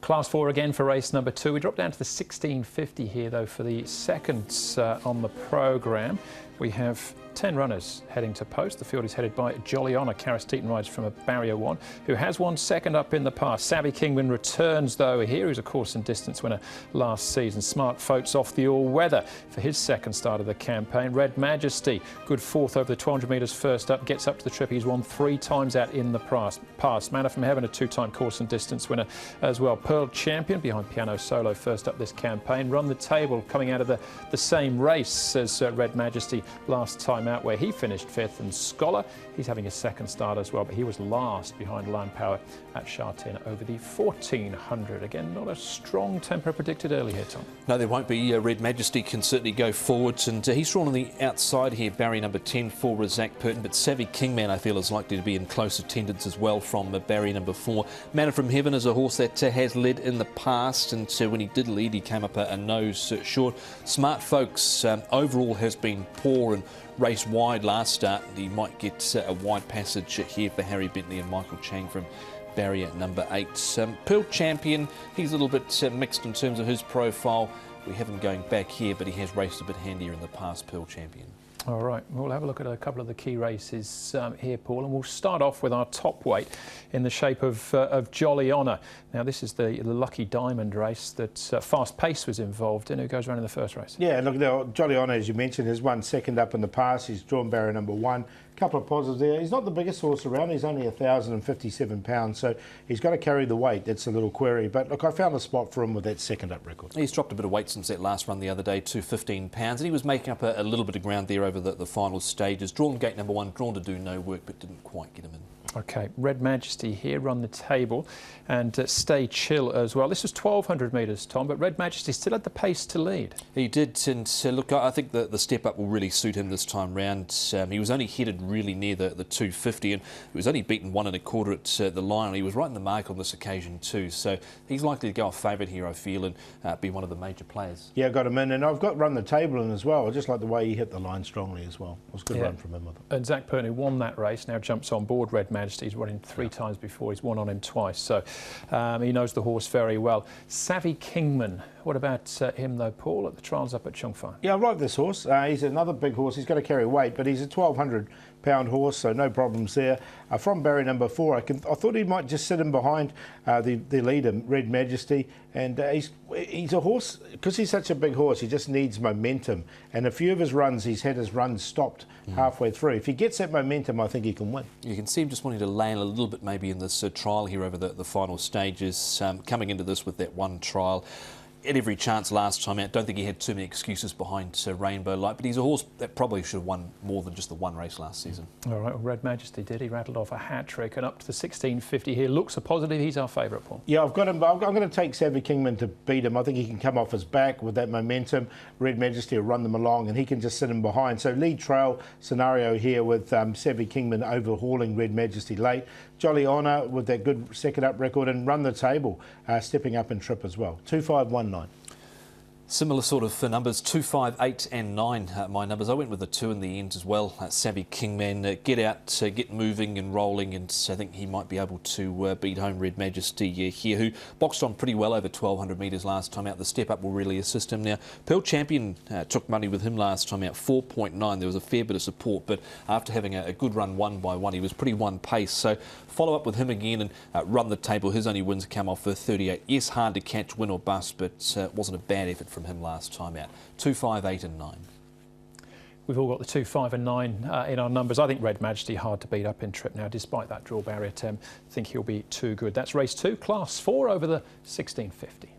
Class 4 again for race number 2. We drop down to the 1650 here, though, for the seconds on the programme. We have 10 runners heading to post. The field is headed by Jolly Honour. Karis Teaton rides from a barrier 1, who has won second up in the past. Savvy Kingman returns, though, here. He's a course and distance winner last season. Smart Folks off the all-weather for his second start of the campaign. Red Majesty, good fourth over the 200 metres first up, gets up to the trip. He's won 3 times out in the past. Manna from Heaven, a 2-time course and distance winner as well. Pearl Champion behind Piano Solo first up this campaign. Run the Table coming out of the same race as Red Majesty last time out, where he finished 5th, and Scholar, he's having a second start as well, but he was last behind Lion Power at Shartin over the 1400. Again, not a strong temper predicted early here, Tom. No, there won't be. Red Majesty can certainly go forwards, and he's drawn on the outside here, barrier number 10 for Zach Purton, but Savvy Kingman, I feel, is likely to be in close attendance as well from barrier number 4. Manna from Heaven is a horse that has led in the past, and when he did lead, he came up a nose short. Smart Folks overall has been poor and raced wide last start. He might get a wide passage here for Harry Bentley and Michael Chang from barrier number 8. Pearl Champion, he's a little bit mixed in terms of his profile. We have him going back here, but he has raced a bit handier in the past, Pearl Champion. All right, we'll have a look at a couple of the key races here, Paul, and we'll start off with our top weight in the shape of Jolly Honour. Now, this is the Lucky Diamond race that Fast Pace was involved in. Who goes around in the first race? Yeah, look, now, Jolly Honour, as you mentioned, has won second up in the past. He's drawn barrier number 1. Couple of positives there. He's not the biggest horse around. He's only 1,057 pounds, so he's got to carry the weight. That's a little query. But look, I found a spot for him with that second up record. He's dropped a bit of weight since that last run the other day to 15 pounds, and he was making up a little bit of ground there over the final stages. Drawn gate number 1, drawn to do no work, but didn't quite get him in. OK, Red Majesty here, Run the Table, and Stay Chill as well. This was 1,200 metres, Tom, but Red Majesty still had the pace to lead. He did, and look, I think the step up will really suit him this time round. He was only headed really near the 250, and he was only beaten 1 1/4 at the line. He was right in the mark on this occasion too, so he's likely to go off favourite here, I feel, and be one of the major players. Yeah, got him in, and I've got Run the Table in as well. I just like the way he hit the line strongly as well. It was a good run from him, I thought. And Zach Purton, who won that race, now jumps on board Red Majesty. He's run him 3 times before. He's won on him twice, so he knows the horse very well. Savvy Kingman, what about him though, Paul, at the trials up at Chung Fai? Yeah, I like this horse. He's another big horse. He's got to carry weight, but he's a 1,200-pound horse, so no problems there. From barrier number 4, I thought he might just sit him behind the leader, Red Majesty, and he's a horse, because he's such a big horse, he just needs momentum, and a few of his runs, he's had his runs stopped halfway through. If he gets that momentum, I think he can win. You can see him just wanting to lay in a little bit maybe in this trial here over the final stages, coming into this with that one trial. At every chance last time out. Don't think he had too many excuses behind Rainbow Light, but he's a horse that probably should have won more than just the one race last season. All right, well, Red Majesty did. He rattled off a hat-trick, and up to the 1650 here. Looks a positive. He's our favourite, Paul. Yeah, I've got him. I'm going to take Savvy Kingman to beat him. I think he can come off his back with that momentum. Red Majesty will run them along, and he can just sit him behind. So lead trail scenario here with Savvy Kingman overhauling Red Majesty late. Jolly Honour with that good second up record, and Run the Table stepping up in trip as well. 2-5-1-9. Similar sort of numbers, 2, 5, 8 and 9, my numbers. I went with the 2 in the end as well. Savvy Kingman, get out, get moving and rolling, and I think he might be able to beat home Red Majesty here, who boxed on pretty well over 1,200 metres last time out. The step up will really assist him now. Pearl Champion took money with him last time out, 4.9. There was a fair bit of support, but after having a good run 1 by 1, he was pretty one pace. So follow up with him again and Run the Table. His only wins come off for 38. Yes, hard to catch, win or bust, but it wasn't a bad effort from him last time out. 2, 5, 8 and 9. We've all got the 2, 5 and 9 in our numbers. I think Red Majesty hard to beat up in trip now, despite that draw barrier 10. I think he'll be too good. That's race 2, class 4 over the 1650.